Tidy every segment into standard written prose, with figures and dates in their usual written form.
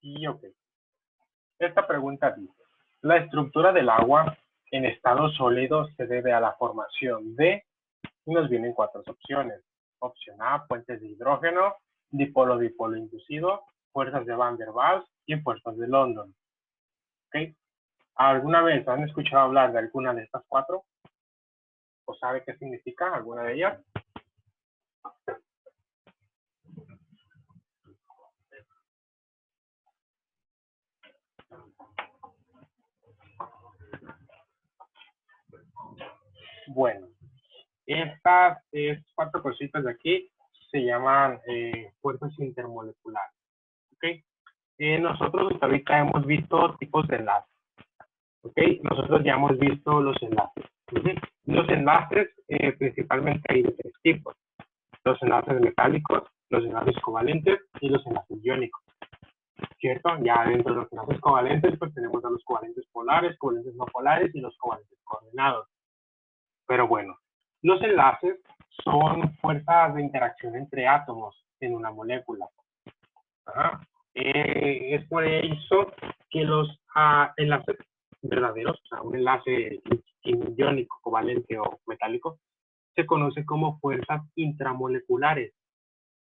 Y ok. Esta pregunta dice, la estructura del agua en estado sólido se debe a la formación de, y nos vienen 4 opciones. Opción A, puentes de hidrógeno, dipolo-dipolo inducido, fuerzas de Van der Waals y fuerzas de London. ¿Okay? ¿Alguna vez han escuchado hablar de alguna de estas 4? ¿O sabe qué significa alguna de ellas? Bueno, estas 4 cositas de aquí se llaman fuerzas intermoleculares. ¿Okay? Nosotros hasta ahorita hemos visto tipos de enlaces. ¿Okay? Nosotros ya hemos visto los enlaces. Los enlaces principalmente hay de 3 tipos. Los enlaces metálicos, los enlaces covalentes y los enlaces iónicos. ¿Cierto? Ya dentro de los enlaces covalentes, pues tenemos a los covalentes polares, covalentes no polares y los covalentes coordenados. Pero bueno, los enlaces son fuerzas de interacción entre átomos en una molécula. Es por eso que los enlaces verdaderos, o sea, un enlace iónico, covalente o metálico, se conoce como fuerzas intramoleculares.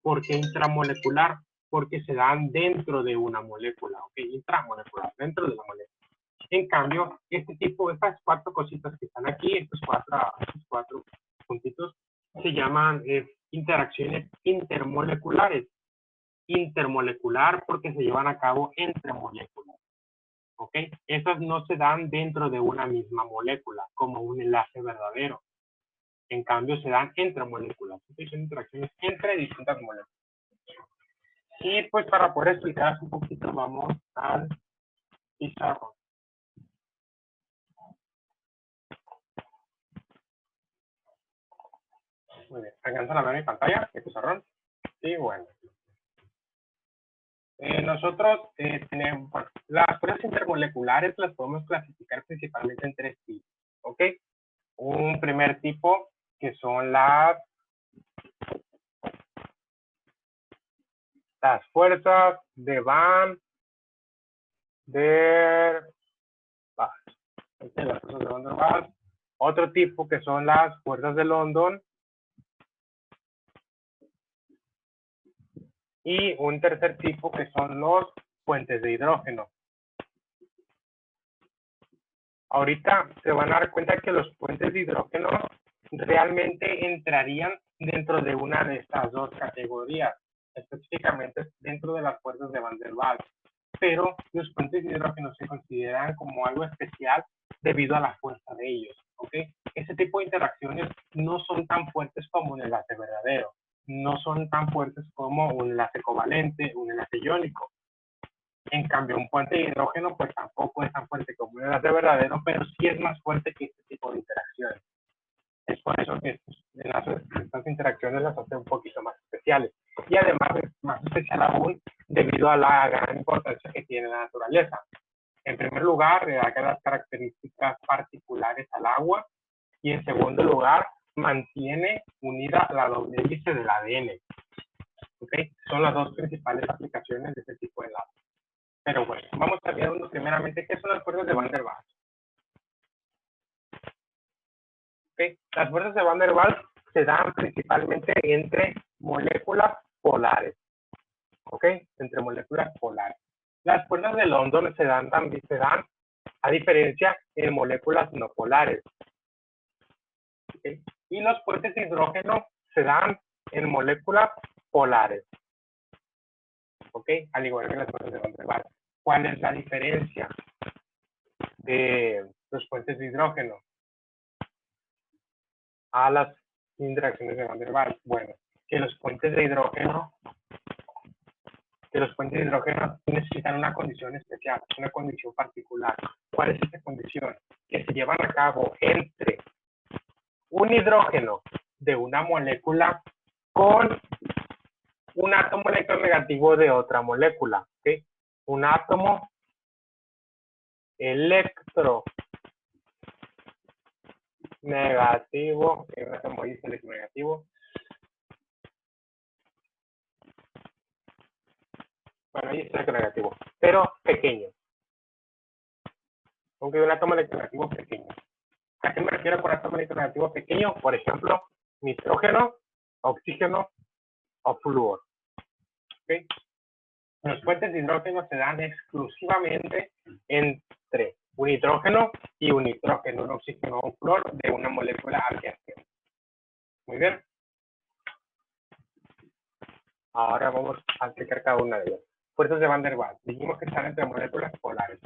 ¿Por qué intramolecular? Porque se dan dentro de una molécula, ¿ok? Intramolecular, dentro de la molécula. En cambio, estas 4 cositas que están aquí, estos cuatro puntitos, se llaman interacciones intermoleculares. Intermolecular porque se llevan a cabo entre moléculas. ¿Ok? Esas no se dan dentro de una misma molécula, como un enlace verdadero. En cambio, se dan entre moléculas. ¿Okay? Son interacciones entre distintas moléculas. Y pues para poder explicar un poquito, vamos al pizarrón. Muy bien. ¿Alcanzan a ver mi pantalla, el pizarrón? Sí, bueno. Nosotros tenemos, bueno, las fuerzas intermoleculares las podemos clasificar principalmente en 3 tipos. ¿Ok? Un primer tipo que son las fuerzas de Van der Waals. Las fuerzas de Van der Waals. Otro tipo que son las fuerzas de London. Y un tercer tipo que son los puentes de hidrógeno. Ahorita se van a dar cuenta que los puentes de hidrógeno realmente entrarían dentro de una de estas 2 categorías, específicamente dentro de las fuerzas de Van der Waals. Pero los puentes de hidrógeno se consideran como algo especial debido a la fuerza de ellos. ¿Okay? Ese tipo de interacciones no son tan fuertes como un enlace verdadero. No son tan fuertes como un enlace covalente, un enlace iónico. En cambio, un puente de hidrógeno pues tampoco es tan fuerte como un enlace verdadero, pero sí es más fuerte que este tipo de interacciones. Es por eso que estas interacciones las hace un poquito más especiales. Y además es más especial aún debido a la gran importancia que tiene la naturaleza. En primer lugar, le da las características particulares al agua. Y en segundo lugar, mantiene unida la doble hélice del ADN. ¿Okay? Son las 2 principales aplicaciones de este tipo de enlace. Pero bueno, vamos a ver primeramente qué son las fuerzas de Van der Waals. ¿Okay? Las fuerzas de Van der Waals se dan principalmente entre moléculas polares. ¿Ok? Entre moléculas polares. Las fuerzas de London se dan a diferencia en moléculas no polares. ¿Okay? Y los puentes de hidrógeno se dan en moléculas polares. ¿Ok? Al igual que las fuerzas de Van der Waals. ¿Cuál es la diferencia de los puentes de hidrógeno a las interacciones de Van der Waals? Bueno, que los puentes de hidrógeno necesitan una condición especial, una condición particular. ¿Cuál es esa condición? Que se llevan a cabo entre un hidrógeno de una molécula con un átomo electronegativo de otra molécula. ¿Okay? Un átomo electronegativo, un átomo electronegativo Bueno, ahí está electronegativo, pero pequeño. Aunque un átomo electronegativo pequeño. ¿A qué me refiero con átomo electronegativo pequeño? Por ejemplo, nitrógeno, oxígeno o flúor. ¿Okay? Los puentes de hidrógeno se dan exclusivamente entre un hidrógeno y un nitrógeno, un oxígeno o un flúor de una molécula adyacente. Muy bien. Ahora vamos a explicar cada una de ellas. Fuerzas de Van der Waals. Dijimos que están entre moléculas polares.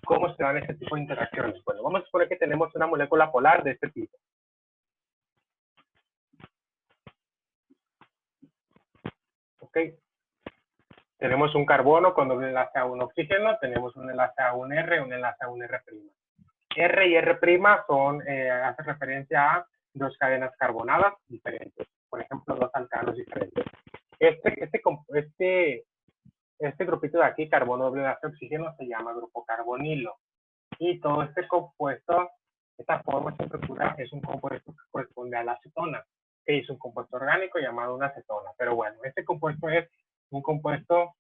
¿Cómo se dan este tipo de interacciones? Bueno, vamos a suponer que tenemos una molécula polar de este tipo. ¿Ok? Tenemos un carbono con doble enlace a un oxígeno, tenemos un enlace a un R, un enlace a un R'. R y R' son, hace referencia a dos cadenas carbonadas diferentes. Por ejemplo, dos alcanos diferentes. Este grupito de aquí, carbono doble enlace a oxígeno, se llama grupo carbonilo. Y todo este compuesto, esta forma, esta estructura, es un compuesto que corresponde a la acetona, que es un compuesto orgánico llamado una acetona. Pero bueno, este compuesto es un compuesto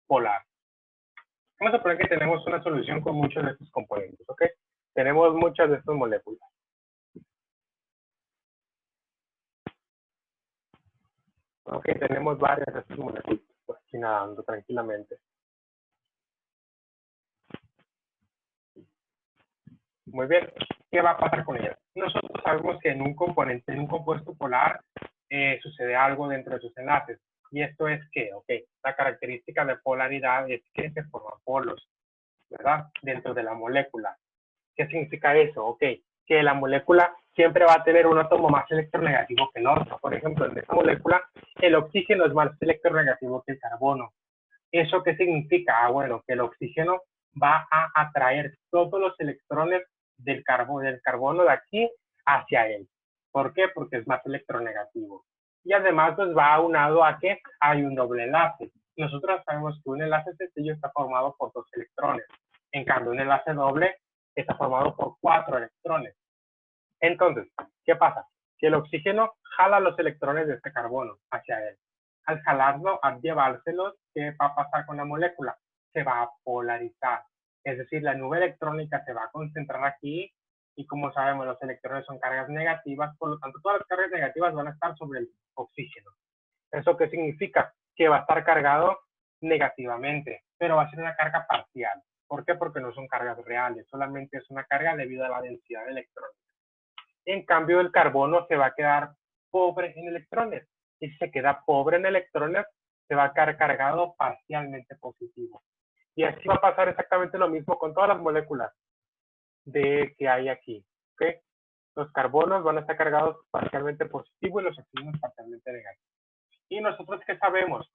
polar. Vamos a poner que tenemos una solución con muchos de estos componentes, ¿ok? Tenemos muchas de estas moléculas. Ok, tenemos varias de estas moléculas, pues aquí nadando tranquilamente. Muy bien, ¿qué va a pasar con ellas? Nosotros sabemos que en un componente, en un compuesto polar, sucede algo dentro de sus enlaces. Y esto es que, ok, la característica de polaridad es que se forman polos, ¿verdad? Dentro de la molécula. ¿Qué significa eso? Ok, que la molécula siempre va a tener un átomo más electronegativo que el otro. Por ejemplo, en esta molécula, el oxígeno es más electronegativo que el carbono. ¿Eso qué significa? Ah, bueno, que el oxígeno va a atraer todos los electrones del carbono de aquí hacia él. ¿Por qué? Porque es más electronegativo. Y además, pues va aunado a que hay un doble enlace. Nosotros sabemos que un enlace sencillo está formado por 2 electrones. En cambio, un enlace doble está formado por 4 electrones. Entonces, ¿qué pasa? Que el oxígeno jala los electrones de este carbono hacia él. Al jalarlo, al llevárselos, ¿qué va a pasar con la molécula? Se va a polarizar. Es decir, la nube electrónica se va a concentrar aquí y como sabemos, los electrones son cargas negativas, por lo tanto, todas las cargas negativas van a estar sobre el oxígeno. ¿Eso qué significa? Que va a estar cargado negativamente, pero va a ser una carga parcial. ¿Por qué? Porque no son cargas reales, solamente es una carga debido a la densidad de electrones. En cambio, el carbono se va a quedar pobre en electrones. Y si se queda pobre en electrones, se va a quedar cargado parcialmente positivo. Y así va a pasar exactamente lo mismo con todas las moléculas que hay aquí. ¿Okay? Los carbonos van a estar cargados parcialmente positivo y los oxígenos parcialmente negativos. Y nosotros, ¿qué sabemos?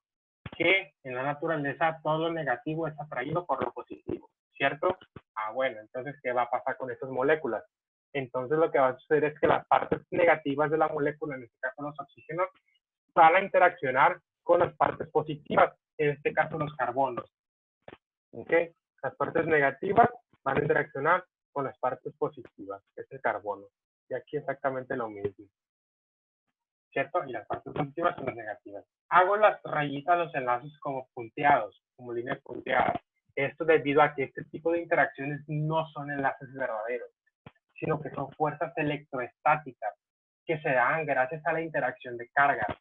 Que en la naturaleza todo lo negativo es atraído por lo positivo, ¿cierto? Ah, bueno, entonces, ¿qué va a pasar con estas moléculas? Entonces, lo que va a suceder es que las partes negativas de la molécula, en este caso los oxígenos, van a interaccionar con las partes positivas, en este caso los carbonos. ¿Ok? Las partes negativas van a interaccionar con las partes positivas, que es el carbono. Y aquí exactamente lo mismo. ¿Cierto? Y las partes positivas son las negativas. Hago las rayitas, los enlaces como punteados, como líneas punteadas. Esto debido a que este tipo de interacciones no son enlaces verdaderos, sino que son fuerzas electroestáticas que se dan gracias a la interacción de cargas.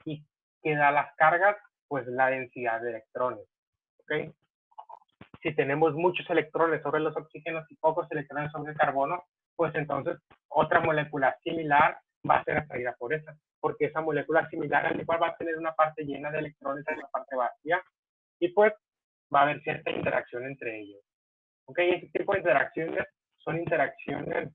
Y que da las cargas, pues la densidad de electrones. ¿Ok? Si tenemos muchos electrones sobre los oxígenos y pocos electrones sobre el carbono, pues entonces otra molécula similar va a ser atraída por esa, porque esa molécula similar al igual va a tener una parte llena de electrones y una parte vacía, y pues va a haber cierta interacción entre ellos. ¿Ok? Este tipo de interacciones son interacciones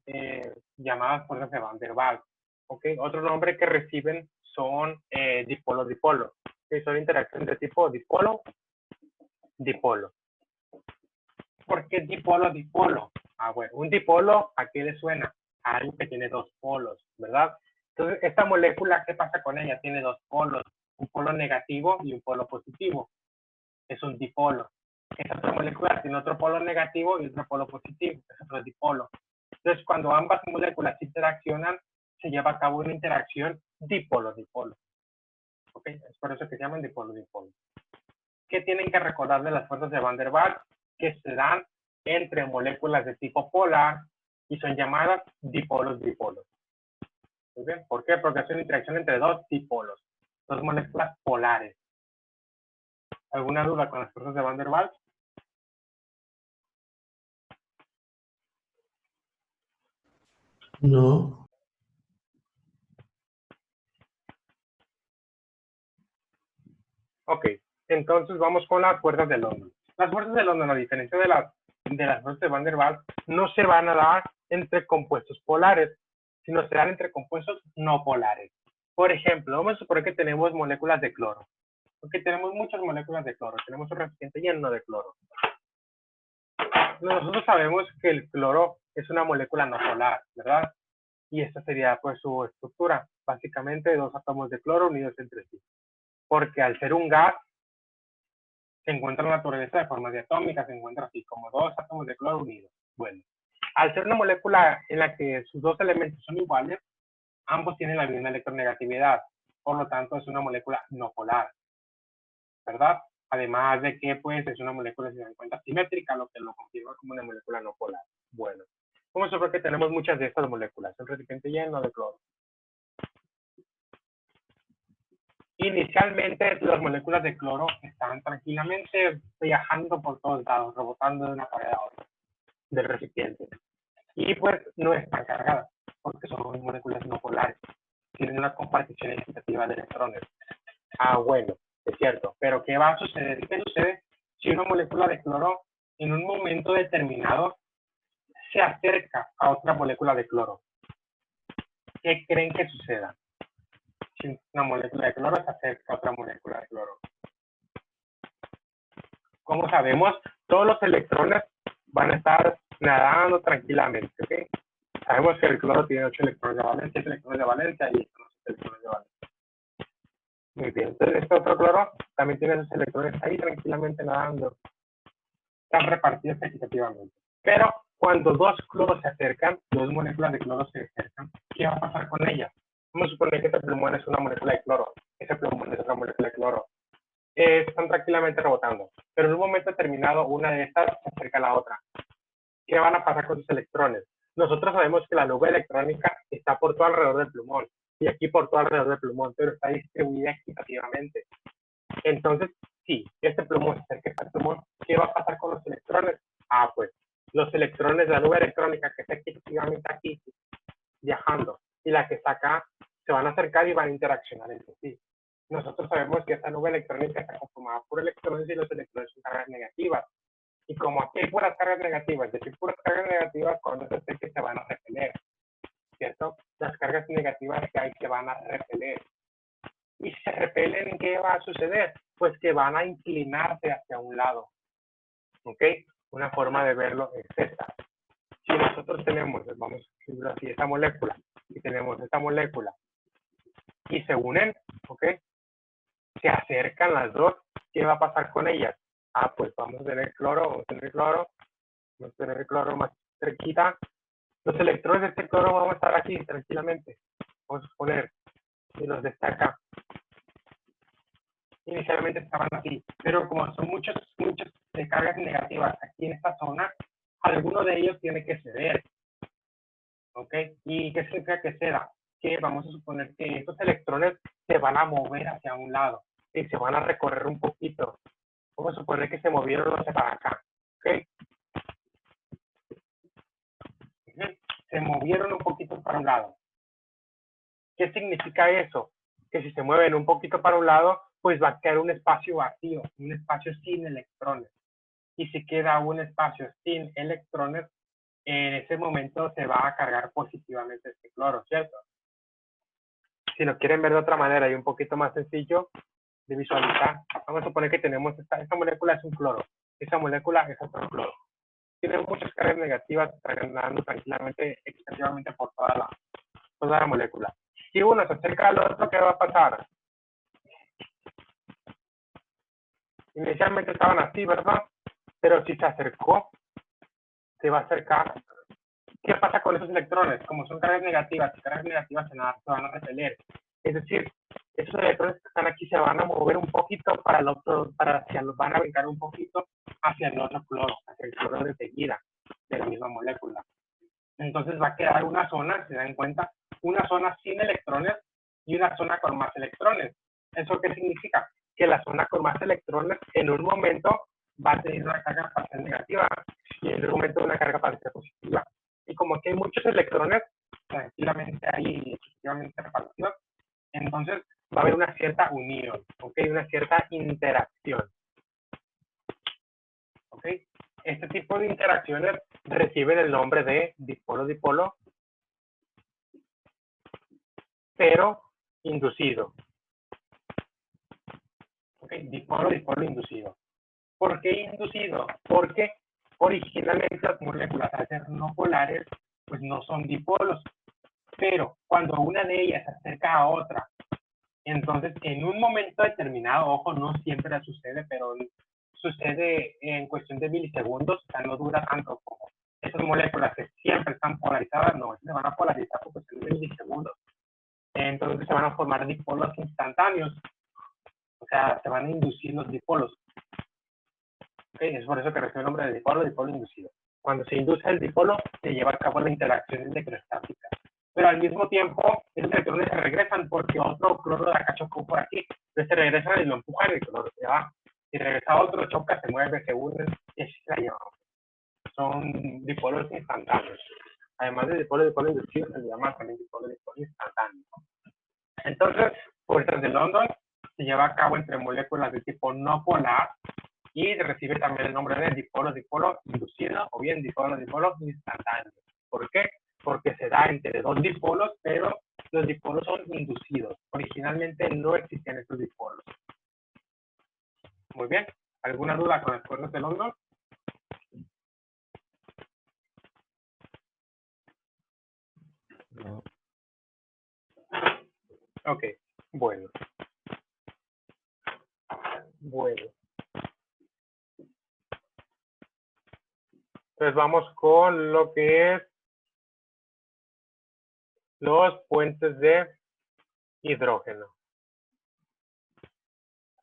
llamadas fuerzas de Van der Waals. ¿Ok? Otro nombre que reciben son dipolo-dipolo, que son interacciones de tipo dipolo-dipolo. ¿Por qué dipolo-dipolo? Ah, bueno, un dipolo, ¿a qué le suena? A algo que tiene 2 polos, ¿verdad? Entonces, esta molécula, ¿qué pasa con ella? Tiene 2 polos, un polo negativo y un polo positivo. Es un dipolo. Esta otra molécula tiene otro polo negativo y otro polo positivo, es otro dipolo. Entonces, cuando ambas moléculas interaccionan, se lleva a cabo una interacción dipolo-dipolo. ¿Ok? Es por eso que se llaman dipolo-dipolo. ¿qué tienen que recordar de las fuerzas de Van der Waals? Que se dan entre moléculas de tipo polar y son llamadas dipolos-dipolos. ¿Muy bien? ¿Por qué? Porque es una interacción entre dos dipolos, dos moléculas polares. ¿Alguna duda con las fuerzas de Van der Waals? No. Ok, entonces vamos con las fuerzas de London. Las fuerzas de London, a diferencia de las fuerzas de Van der Waals, no se van a dar entre compuestos polares, sino se dan entre compuestos no polares. Por ejemplo, vamos a suponer que tenemos moléculas de cloro. Porque tenemos muchas moléculas de cloro, tenemos un recipiente lleno de cloro. Nosotros sabemos que el cloro es una molécula no polar, ¿verdad? Y esta sería pues su estructura, básicamente dos átomos de cloro unidos entre sí. Porque al ser un gas, se encuentra en la naturaleza de forma diatómica, se encuentra así, como dos átomos de cloro unidos. Bueno, al ser una molécula en la que sus dos elementos son iguales, ambos tienen la misma electronegatividad, por lo tanto es una molécula no polar, ¿verdad? Además de que pues es una molécula, si se encuentra simétrica, lo que lo confirma como una molécula no polar. Bueno, vamos a ver que tenemos muchas de estas moléculas, un recipiente lleno de cloro. Inicialmente las moléculas de cloro están tranquilamente viajando por todos lados, rebotando de una pared a otra del recipiente. Y pues no están cargadas, porque son moléculas no polares. Tienen una compartición equitativa de electrones. Ah, bueno, es cierto. Pero ¿qué va a suceder? ¿Qué sucede si una molécula de cloro en un momento determinado se acerca a otra molécula de cloro? ¿Qué creen que suceda? Si una molécula de cloro se acerca a otra molécula de cloro. Como sabemos, todos los electrones van a estar nadando tranquilamente, ¿ok? Sabemos que el cloro tiene 8 electrones de valencia, 7 electrones de valencia y estos 8 electrones de valencia. Muy bien, entonces este otro cloro también tiene esos electrones ahí tranquilamente nadando. Están repartidos equitativamente. Pero cuando dos cloros se acercan, dos moléculas de cloro se acercan, ¿qué va a pasar con ellas? Vamos a suponer que este plumón es una molécula de cloro, ese plumón es otra molécula de cloro. Están tranquilamente rebotando, pero en un momento determinado una de estas se acerca a la otra. ¿Qué van a pasar con sus electrones? Nosotros sabemos que la nube electrónica está por todo alrededor del plumón y aquí por todo alrededor del plumón, pero está distribuida equitativamente. Entonces, si este plumón se acerca a este plumón, ¿qué va a pasar con los electrones? Ah, pues los electrones de la nube electrónica que está equitativamente aquí viajando y la que está acá se van a acercar y van a interaccionar entre sí. Nosotros sabemos que esta nube electrónica está conformada por electrones y los electrones son cargas negativas. Y como aquí hay puras cargas negativas, es decir, puras cargas negativas, cuando se acerquen se van a repeler, ¿cierto? Las cargas negativas que hay se van a repeler. Y si se repelen, ¿qué va a suceder? Pues que van a inclinarse hacia un lado, ¿ok? Una forma de verlo es esta. Si nosotros tenemos, vamos a decirlo así, esta molécula, y tenemos esta molécula, y se unen, ¿ok? Se acercan las dos, ¿qué va a pasar con ellas? Ah, pues vamos a tener cloro, vamos a tener cloro, vamos a tener el cloro más cerquita. Los electrones de este cloro van a estar aquí tranquilamente. Vamos a suponer, y los destaca. Inicialmente estaban así, pero como son muchas cargas negativas aquí en esta zona, alguno de ellos tiene que ceder. ¿Ok? ¿Y qué significa que ceda? Que vamos a suponer que estos electrones se van a mover hacia un lado y se van a recorrer un poquito. Vamos a suponer que se movieron hacia para acá. ¿Ok? Se movieron un poquito para un lado. ¿Qué significa eso? Que si se mueven un poquito para un lado, pues va a quedar un espacio vacío, un espacio sin electrones. Y si queda un espacio sin electrones, en ese momento se va a cargar positivamente este cloro, ¿cierto? Si lo quieren ver de otra manera y un poquito más sencillo de visualizar, vamos a suponer que tenemos esta molécula es un cloro, esa molécula es otro cloro. Tiene muchas cargas negativas andando tranquilamente, equitativamente por toda la molécula. Si uno se acerca al otro, ¿qué va a pasar? Inicialmente estaban así, ¿verdad? Pero si se acercó, se va a acercar. ¿Qué pasa con esos electrones? Como son cargas negativas, y cargas negativas se van a repeler. Es decir, Esos electrones que están aquí se van a mover un poquito para el otro, van a brincar un poquito hacia el otro cloro, hacia el cloro de enseguida, de la misma molécula. Entonces va a quedar una zona, si se dan cuenta, una zona sin electrones y una zona con más electrones. ¿Eso qué significa? Que la zona con más electrones en un momento va a tener una carga parcial negativa y en un momento una carga parcial positiva. Y como aquí hay muchos electrones, tranquilamente hay efectivamente repartidos, entonces va a haber una cierta unión, ¿ok? Una cierta interacción, ¿ok? Este tipo de interacciones reciben el nombre de dipolo-dipolo, pero inducido. ¿Ok? Dipolo-dipolo inducido. ¿Por qué inducido? Porque originalmente las moléculas, al ser no polares, pues no son dipolos. Pero cuando una de ellas se acerca a otra, entonces en un momento determinado, ojo, no siempre sucede, pero sucede en cuestión de milisegundos, o sea, no dura tanto como esas moléculas que siempre están polarizadas, no, se van a polarizar por cuestión de milisegundos. Entonces se van a formar dipolos instantáneos, o sea, se van a inducir los dipolos. ¿Okay? Es por eso que recibe el nombre de dipolo inducido. Cuando se induce el dipolo, se lleva a cabo la interacción electrostática. Pero al mismo tiempo, esos electrones se regresan porque otro cloro de acá chocó por aquí. Entonces se regresan y lo empujan y el cloro se va. Si regresa otro, choca, se mueve, se unen y así se la llevamos. Son dipolos instantáneos. Además de dipolo inducido, se le llama también dipolo instantáneo. Entonces, fuerzas de London se lleva a cabo entre moléculas de tipo no polar y recibe también el nombre de dipolo inducido o bien dipolo instantáneo. ¿Por qué? Porque se da entre dos dipolos, pero los dipolos son inducidos. Originalmente no existían estos dipolos. Muy bien. ¿Alguna duda con las fuerzas de London? No. Ok, bueno. Bueno. Entonces vamos con lo que es los puentes de hidrógeno.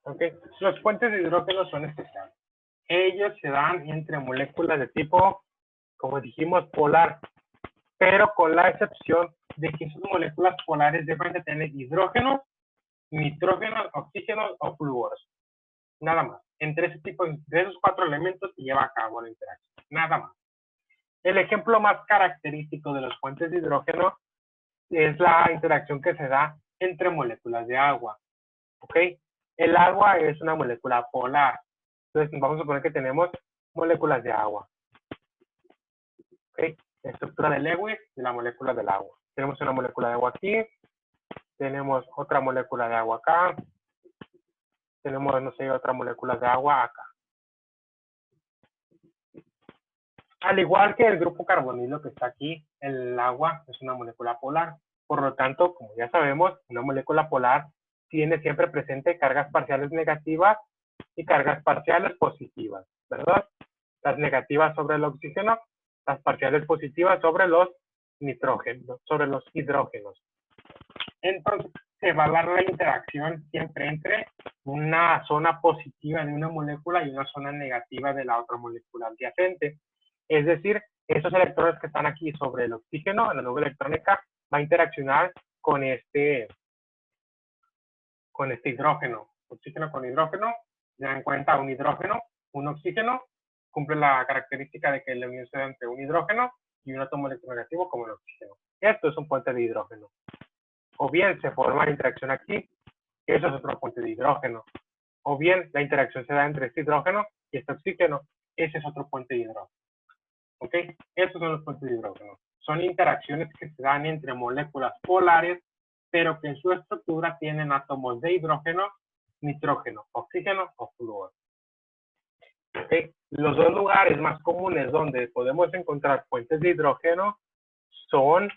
¿Ok? Los puentes de hidrógeno son especiales. Ellos se dan entre moléculas de tipo, como dijimos, polar, pero con la excepción de que esas moléculas polares deben de tener hidrógenos, nitrógenos, oxígenos o flúoros. Nada más. Entre ese tipo de esos cuatro elementos se lleva a cabo la interacción. Nada más. El ejemplo más característico de los puentes de hidrógeno es la interacción que se da entre moléculas de agua. ¿Ok? El agua es una molécula polar. Entonces vamos a suponer que tenemos moléculas de agua. ¿Ok? La estructura de Lewis de la molécula del agua. Tenemos una molécula de agua aquí. Tenemos otra molécula de agua acá. Tenemos, no sé, otra molécula de agua acá. Al igual que el grupo carbonilo que está aquí, el agua es una molécula polar. Por lo tanto, como ya sabemos, una molécula polar tiene siempre presente cargas parciales negativas y cargas parciales positivas, ¿verdad? Las negativas sobre el oxígeno, las parciales positivas sobre los nitrógenos, sobre los hidrógenos. Entonces, se va a dar la interacción siempre entre una zona positiva de una molécula y una zona negativa de la otra molécula adyacente. Es decir, esos electrones que están aquí sobre el oxígeno, en la nube electrónica, va a interaccionar con este hidrógeno. Oxígeno con hidrógeno, se dan cuenta un hidrógeno, un oxígeno, cumple la característica de que la unión se da entre un hidrógeno y un átomo electronegativo como el oxígeno. Esto es un puente de hidrógeno. O bien se forma la interacción aquí, eso es otro puente de hidrógeno. O bien la interacción se da entre este hidrógeno y este oxígeno, ese es otro puente de hidrógeno. ¿Ok? Estos son los puentes de hidrógeno. Son interacciones que se dan entre moléculas polares, pero que en su estructura tienen átomos de hidrógeno, nitrógeno, oxígeno o flúor. ¿Ok? Los dos lugares más comunes donde podemos encontrar puentes de hidrógeno son,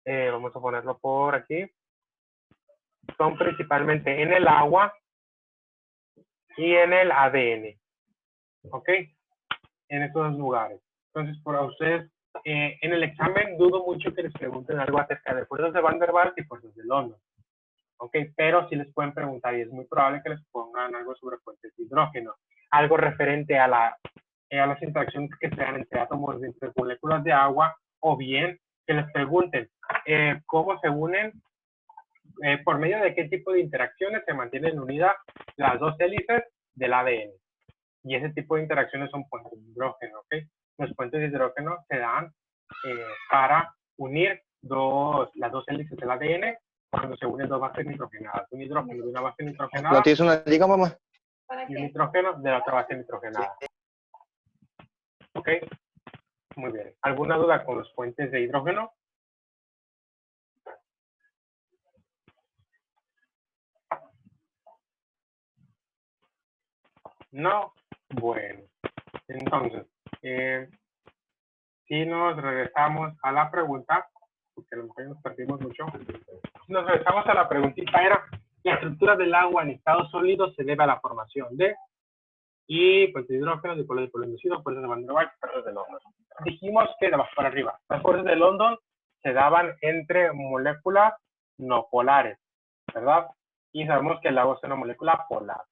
vamos a ponerlo por aquí, son principalmente en el agua y en el ADN. ¿Ok? En esos dos lugares. Entonces, para ustedes, en el examen dudo mucho que les pregunten algo acerca de fuerzas de Van der Waals y fuerzas de London. ¿ok? Pero sí les pueden preguntar y es muy probable que les pongan algo sobre fuentes de hidrógeno, algo referente a las interacciones que se dan entre átomos, entre moléculas de agua, o bien que les pregunten cómo se unen, por medio de qué tipo de interacciones se mantienen unidas las dos hélices del ADN. Y ese tipo de interacciones son puentes de hidrógeno, ¿ok? Los puentes de hidrógeno se dan para unir las dos hélices del ADN cuando se unen dos bases nitrogenadas. Un hidrógeno de una base nitrogenada. ¿No tienes una liga, mamá? Y un nitrógeno de la otra base nitrogenada. ¿Ok? Muy bien. ¿Alguna duda con los puentes de hidrógeno? No. Bueno. Entonces, si nos regresamos a la pregunta, porque a lo mejor nos perdimos mucho, nos regresamos a la preguntita, era la estructura del agua en estado sólido se debe a la formación de y pues de hidrógeno, dipolo inducido, fuerzas de Van der Waals, fuerzas de London. Dijimos que de abajo para arriba, las fuerzas de London se daban entre moléculas no polares, ¿verdad? Y sabemos que el agua es una molécula polar.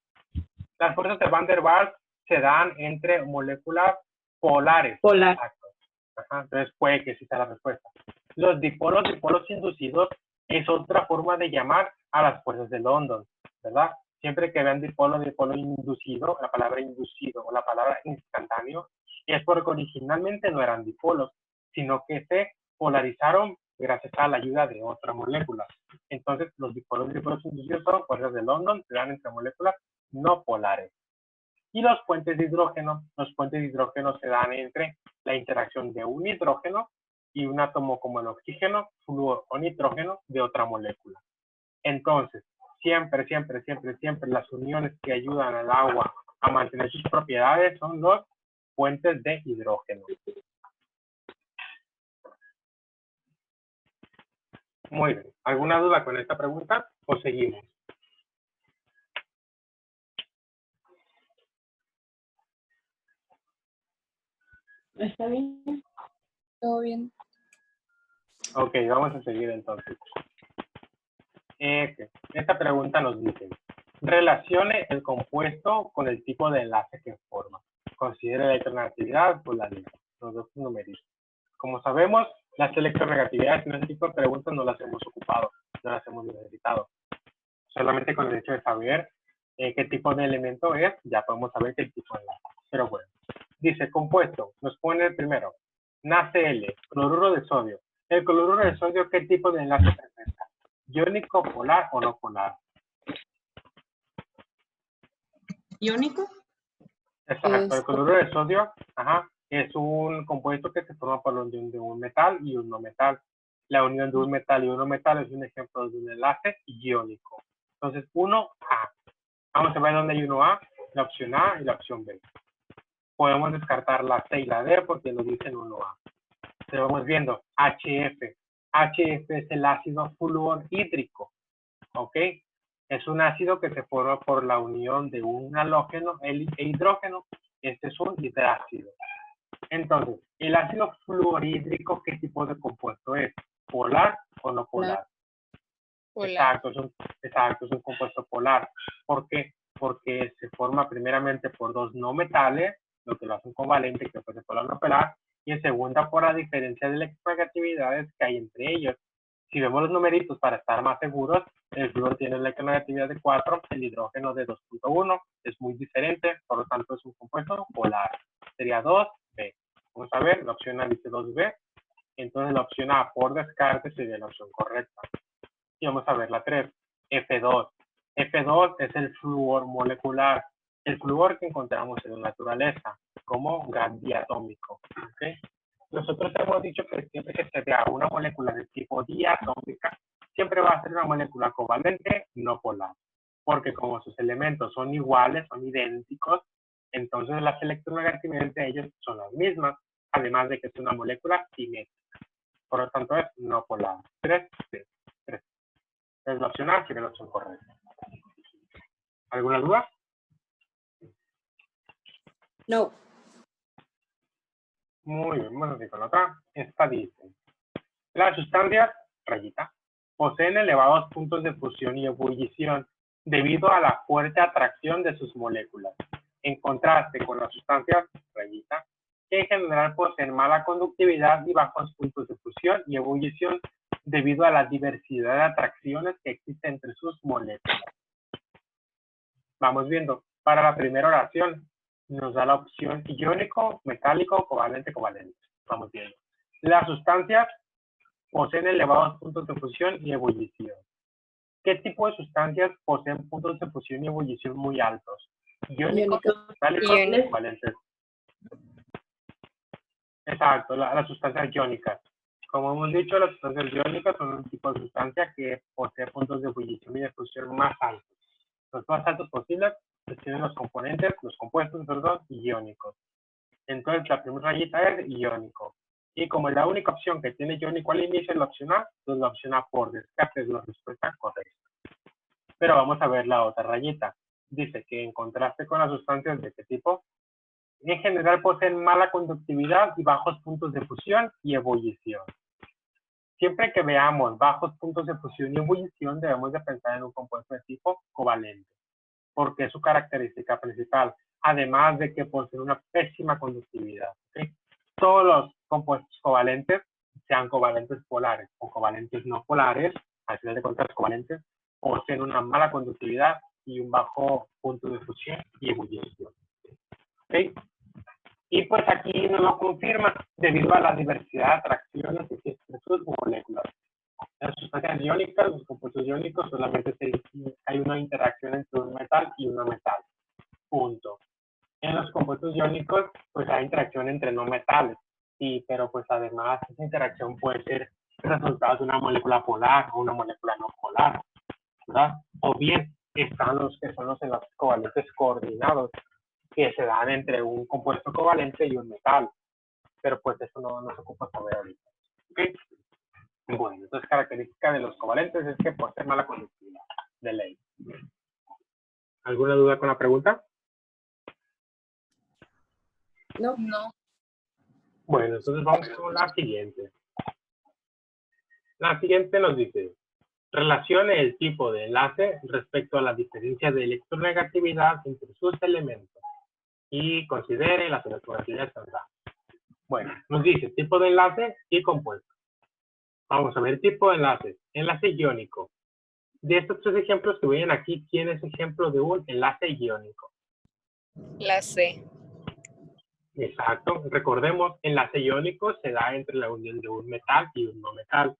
Las fuerzas de Van der Waals se dan entre moléculas polares. Polar. Exacto. Ajá, entonces puede que exista la respuesta. Los dipolos inducidos es otra forma de llamar a las fuerzas de London, ¿verdad? Siempre que vean dipolo inducido, la palabra inducido o la palabra instantáneo, es porque originalmente no eran dipolos, sino que se polarizaron gracias a la ayuda de otra molécula. Entonces, los dipolos inducidos son fuerzas de London, se dan entre moléculas no polares. Y los puentes de hidrógeno se dan entre la interacción de un hidrógeno y un átomo como el oxígeno, flúor o nitrógeno de otra molécula. Entonces, siempre las uniones que ayudan al agua a mantener sus propiedades son los puentes de hidrógeno. Muy bien. ¿Alguna duda con esta pregunta o seguimos? ¿Está bien? Todo bien. Ok, vamos a seguir entonces. Esta pregunta nos dice, relacione el compuesto con el tipo de enlace que forma. Considere la electronegatividad por la lista, los dos numeritos. Como sabemos, las electronegatividades en este tipo de preguntas no las hemos ocupado, no las hemos necesitado. Solamente con el hecho de saber qué tipo de elemento es, ya podemos saber qué tipo de enlace. Pero bueno, dice compuesto, nos pone el primero, NaCl, cloruro de sodio. El cloruro de sodio, ¿qué tipo de enlace presenta? ¿Iónico, polar o no polar? ¿Iónico? Exacto, el cloruro de sodio es un compuesto que se forma por la unión de un metal y un no metal. La unión de un metal y un no metal es un ejemplo de un enlace iónico. Entonces, 1A. Vamos a ver dónde hay 1A, la opción A y la opción B. Podemos descartar la C y la D porque nos dicen 1A. Pero vamos viendo, HF. HF es el ácido fluorhídrico. ¿Ok? Es un ácido que se forma por la unión de un halógeno e hidrógeno. Este es un hidrácido. Entonces, el ácido fluorhídrico, ¿qué tipo de compuesto es? ¿Polar o no polar? Polar. Exacto, es un compuesto polar. ¿Por qué? Porque se forma primeramente por dos no metales, lo que lo hace un covalente, que puede polar o no polar, y en segunda por la diferencia de electronegatividades que hay entre ellos. Si vemos los numeritos para estar más seguros, el flúor tiene una electronegatividad de 4, el hidrógeno de 2.1, es muy diferente, por lo tanto es un compuesto polar. Sería 2B. Vamos a ver, la opción A dice 2B, entonces la opción A por descarte sería la opción correcta. Y vamos a ver la 3, F2. F2 es el flúor molecular, el flúor que encontramos en la naturaleza, como gas diatómico. ¿Okay? Nosotros hemos dicho que siempre que se vea una molécula de tipo diatómica, siempre va a ser una molécula covalente no polar, porque como sus elementos son iguales, son idénticos, entonces las electronegatividades de ellos son las mismas, además de que es una molécula simétrica. Por lo tanto es no polar. 3. Es la opción A, que es la opción correcta. ¿Alguna duda? No. Muy bien, bueno, con la otra. Esta dice, las sustancias, rayita, poseen elevados puntos de fusión y ebullición debido a la fuerte atracción de sus moléculas, en contraste con las sustancias rayita, que en general poseen mala conductividad y bajos puntos de fusión y ebullición debido a la diversidad de atracciones que existe entre sus moléculas. Vamos viendo, para la primera oración nos da la opción iónico, metálico, covalente, covalente. Vamos viendo. Las sustancias poseen elevados puntos de fusión y ebullición. ¿Qué tipo de sustancias poseen puntos de fusión y ebullición muy altos? Iónicos, metálicos, covalentes. Exacto, las sustancias iónicas. Como hemos dicho, las sustancias iónicas son un tipo de sustancia que posee puntos de ebullición y de fusión más altos. Los más altos posibles tienen los componentes, los compuestos, perdón, iónicos. Entonces, la primera rayita es iónico. Y como la única opción que tiene iónico al inicio es la opción A, entonces la opción A por descarte es la respuesta correcta. Pero vamos a ver la otra rayita. Dice que en contraste con las sustancias de este tipo, en general poseen mala conductividad y bajos puntos de fusión y ebullición. Siempre que veamos bajos puntos de fusión y ebullición, debemos de pensar en un compuesto de tipo covalente, porque es su característica principal, además de que poseen una pésima conductividad. ¿Sí? Todos los compuestos covalentes, sean covalentes polares o covalentes no polares, al final de cuentas covalentes, poseen una mala conductividad y un bajo punto de fusión y ebullición. ¿Sí? Y pues aquí nos lo confirma debido a la diversidad de atracciones que existen entre sus moléculas. Las sustancias iónicas, los compuestos iónicos, solamente hay una interacción entre un metal y un no metal. Punto. En los compuestos iónicos, pues hay interacción entre no metales. Sí, pero pues además esa interacción puede ser resultado de una molécula polar o una molécula no polar, ¿verdad? O bien están los que son los enlaces covalentes coordinados, que se dan entre un compuesto covalente y un metal. Pero pues eso no se ocupa saber ahorita. ¿Okay? Bueno, entonces característica de los covalentes es que poseen mala conductividad, de ley. ¿Alguna duda con la pregunta? No. Bueno, entonces vamos con la siguiente. La siguiente nos dice, relacione el tipo de enlace respecto a la diferencia de electronegatividad entre sus elementos y considere las electronegatividades estándar. Bueno, nos dice tipo de enlace y compuesto. Vamos a ver tipo de enlace. Enlace iónico. De estos tres ejemplos que ven aquí, ¿quién es ejemplo de un enlace iónico? La C. Exacto. Recordemos, enlace iónico se da entre la unión de un metal y un no metal.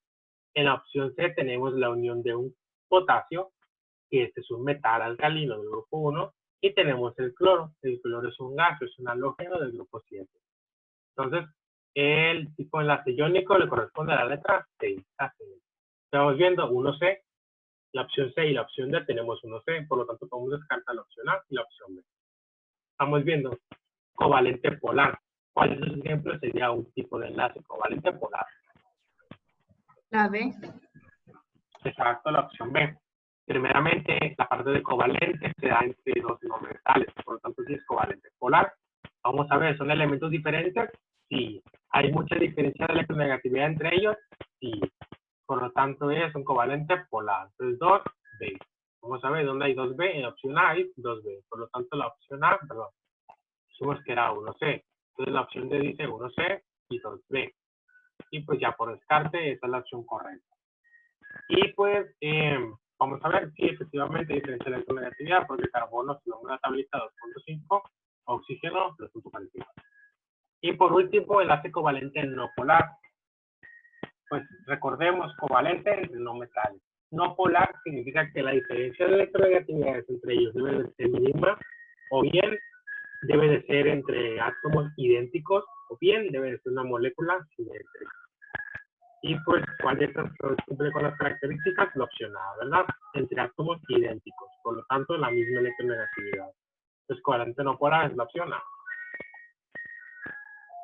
En la opción C tenemos la unión de un potasio, que este es un metal alcalino del grupo 1, y tenemos el cloro. El cloro es un gas, es un halógeno del grupo 7. Entonces, el tipo de enlace iónico le corresponde a la letra C. Estamos viendo 1C, la opción C y la opción D tenemos 1C, por lo tanto podemos descartar la opción A y la opción B. Estamos viendo covalente polar. ¿Cuál de esos ejemplos sería un tipo de enlace covalente polar? La B. Exacto, la opción B. Primeramente, la parte de covalente se da entre dos no metales, por lo tanto, si es covalente polar. Vamos a ver, ¿son elementos diferentes? Sí. ¿Hay mucha diferencia de electronegatividad entre ellos? Sí. Por lo tanto, es un covalente polar. Entonces, 2B. Vamos a ver dónde hay 2B. En la opción A hay 2B. Por lo tanto, la opción A, perdón, dijimos que era 1C. Entonces, la opción D dice 1C y 2B. Y pues ya por descarte, esa es la opción correcta. Y pues, vamos a ver si efectivamente hay diferencia de electronegatividad, porque el carbono, si vamos a la tablita 2.5, oxígeno 2.45. Y por último, enlace covalente no polar. Pues recordemos, covalente entre no metales. No polar significa que la diferencia de electronegatividades entre ellos debe de ser mínima, o bien debe de ser entre átomos idénticos, o bien debe de ser una molécula simétrica. Y pues, ¿cuál de estas cumple con las características? La opción A, ¿verdad? Entre átomos idénticos, por lo tanto, la misma electronegatividad. Pues covalente no polar es la opción A.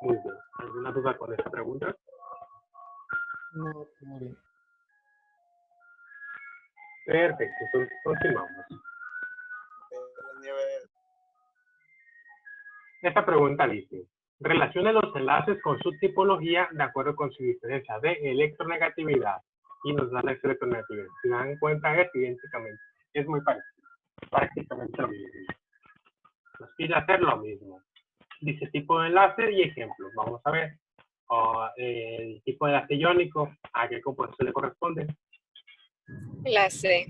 Muy bien. ¿Alguna duda con esta pregunta? No, muy bien. Perfecto, entonces continuamos. Esta pregunta dice, relacione los enlaces con su tipología de acuerdo con su diferencia de electronegatividad y nos da la electronegatividad. Si dan cuenta, es idénticamente, es muy parecido, prácticamente lo mismo. Nos pide hacer lo mismo. Dice tipo de enlace y ejemplos. Vamos a ver. El tipo de enlace iónico, ¿a qué compuesto le corresponde? La C.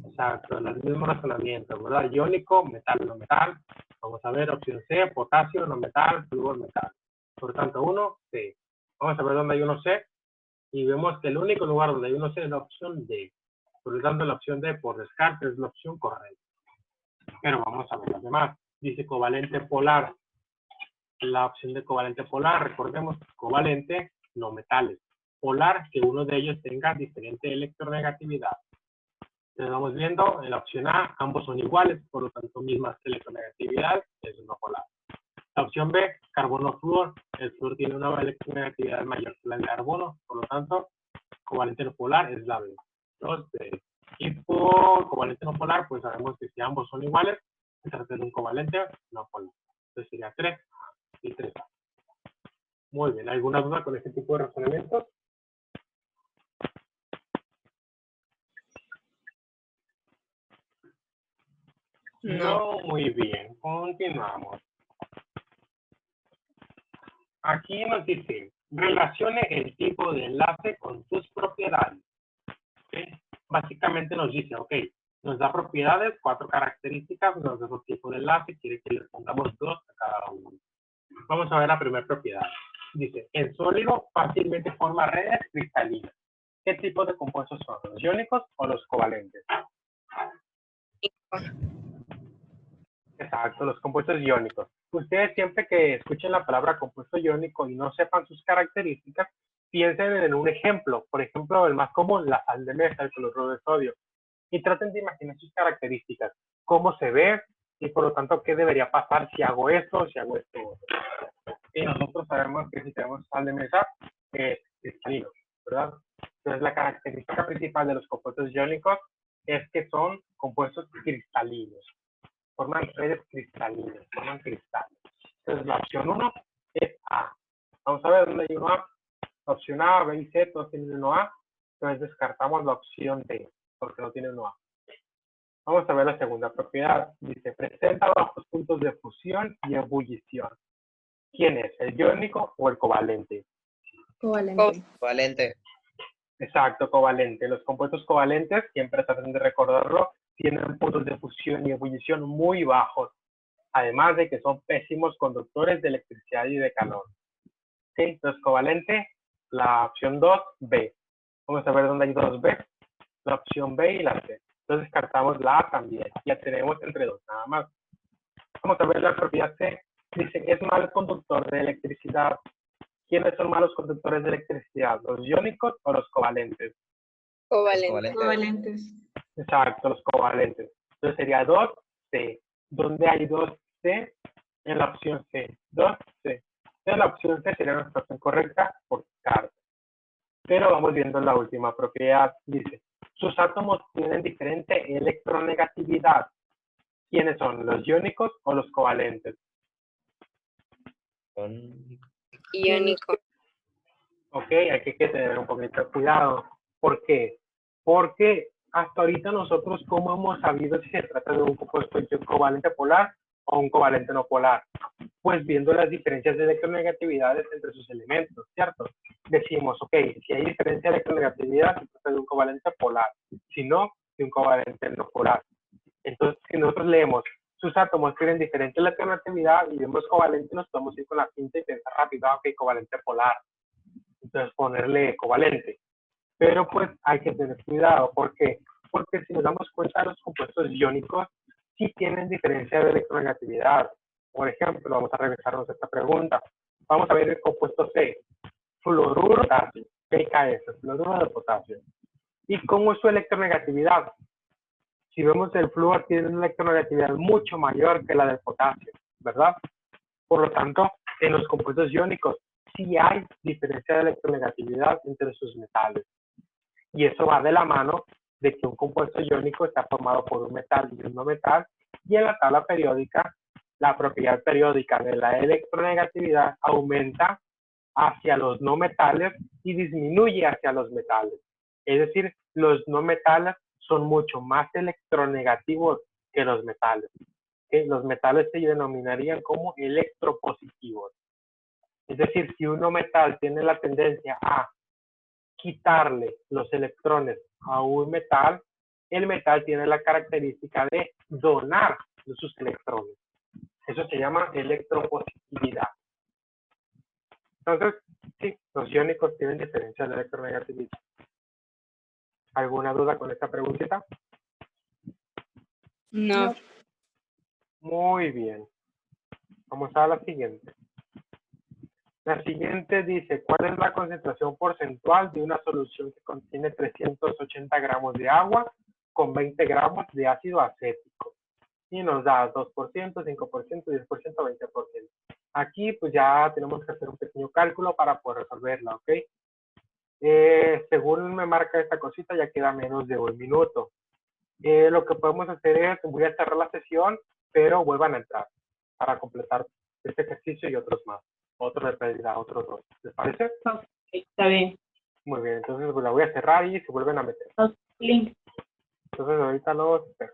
Exacto, el mismo razonamiento, ¿verdad? Iónico, metal, no metal. Vamos a ver, opción C, potasio, no metal, flúor, metal. Por tanto, 1, C. Vamos a ver dónde hay uno C. Y vemos que el único lugar donde hay uno C es la opción D. Por lo tanto, la opción D por descarte es la opción correcta. Pero vamos a ver las demás. Dice covalente polar. La opción de covalente polar, recordemos, covalente, no metales. Polar, que uno de ellos tenga diferente electronegatividad. Entonces vamos viendo, en la opción A, ambos son iguales, por lo tanto, mismas electronegatividades, es no polar. La opción B, carbono-flúor, el flúor tiene una electronegatividad mayor que la del carbono, por lo tanto, covalente no polar es la B. Entonces, y por covalente no polar, pues sabemos que si ambos son iguales, se trata de un covalente no polar. Entonces sería 3 y 3. Muy bien, ¿alguna duda con este tipo de razonamientos? No, muy bien, continuamos. Aquí nos dice, relacione el tipo de enlace con sus propiedades. ¿Sí? Básicamente nos dice, ok, nos da propiedades, 4 características, nos da 2 tipos de enlace, quiere que le pongamos 2 a cada uno. Vamos a ver la primera propiedad. Dice, el sólido fácilmente forma redes cristalinas. ¿Qué tipo de compuestos son? ¿Los iónicos o los covalentes? Exacto, los compuestos iónicos. Ustedes siempre que escuchen la palabra compuesto iónico y no sepan sus características, piensen en un ejemplo. Por ejemplo, el más común, la sal de mesa, el cloruro de sodio. Y traten de imaginar sus características, cómo se ve y por lo tanto qué debería pasar si hago esto o si hago esto otro. Y nosotros sabemos que si tenemos sal de mesa, es cristalino, ¿verdad? Entonces la característica principal de los compuestos iónicos es que son compuestos cristalinos. Forman redes cristalinas, forman cristales. Entonces la opción 1 es A. Vamos a ver dónde hay uno A. La opción A, B y C, todos tienen uno A. Entonces descartamos la opción D, porque no tiene uno A. Vamos a ver la segunda propiedad. Dice, presenta bajos puntos de fusión y ebullición. ¿Quién es? ¿El iónico o el covalente? Covalente. Covalente. Exacto, covalente. Los compuestos covalentes, siempre traten de recordarlo, tienen puntos de fusión y ebullición muy bajos, además de que son pésimos conductores de electricidad y de calor. ¿Sí? Entonces, covalente, la opción 2, B. Vamos a ver dónde hay 2B, la opción B y la C. Entonces, descartamos la A también. Ya tenemos entre dos, nada más. Vamos a ver la propiedad C. Dice, es mal conductor de electricidad. ¿Quiénes son malos conductores de electricidad? ¿Los iónicos o los covalentes? Covalentes. Exacto, los covalentes. Entonces sería 2C. ¿Dónde hay 2C? En la opción C. 2C. En la opción C sería nuestra opción correcta por descarte. Pero vamos viendo la última propiedad. Dice, sus átomos tienen diferente electronegatividad. ¿Quiénes son? ¿Los iónicos o los covalentes? Iónico. Ok, hay que tener un poquito de cuidado. ¿Por qué? Porque hasta ahorita nosotros, ¿cómo hemos sabido si se trata de un compuesto covalente polar o un covalente no polar? Pues viendo las diferencias de electronegatividades entre sus elementos, ¿cierto? Decimos, ok, si hay diferencia de electronegatividad, se trata de un covalente polar. Si no, de un covalente no polar. Entonces, si nosotros leemos, sus átomos tienen diferente electronegatividad y vemos covalente, nos podemos ir con la pinta y pensar rápido, ok, covalente polar. Entonces, ponerle covalente. Pero pues hay que tener cuidado. ¿Por qué? Porque si nos damos cuenta, los compuestos iónicos sí tienen diferencia de electronegatividad. Por ejemplo, vamos a regresarnos a esta pregunta. Vamos a ver el compuesto C, fluoruro de potasio, PKS, fluoruro de potasio. ¿Y cómo es su electronegatividad? Si vemos el flúor tiene una electronegatividad mucho mayor que la del potasio, ¿verdad? Por lo tanto, en los compuestos iónicos sí hay diferencia de electronegatividad entre sus metales. Y eso va de la mano de que un compuesto iónico está formado por un metal y un no metal, y en la tabla periódica, la propiedad periódica de la electronegatividad aumenta hacia los no metales y disminuye hacia los metales. Es decir, los no metales son mucho más electronegativos que los metales. ¿Okay? Los metales se denominarían como electropositivos. Es decir, si un no metal tiene la tendencia a quitarle los electrones a un metal, el metal tiene la característica de donar sus electrones. Eso se llama electropositividad. Entonces, sí, los iónicos tienen diferencia de electronegatividad. ¿Alguna duda con esta preguntita? No. Muy bien. Vamos a la siguiente. La siguiente dice, ¿cuál es la concentración porcentual de una solución que contiene 380 gramos de agua con 20 gramos de ácido acético? Y nos da 2%, 5%, 10%, 20%. Aquí pues ya tenemos que hacer un pequeño cálculo para poder resolverla, ¿ok? Según me marca esta cosita, ya queda menos de 1 minuto. Lo que podemos hacer es, voy a cerrar la sesión, pero vuelvan a entrar para completar este ejercicio y otros más. Otro de pérdida, otros 2. ¿Les parece? Está bien. Muy bien, entonces pues, la voy a cerrar y se vuelven a meter. Link. Entonces ahorita los espero.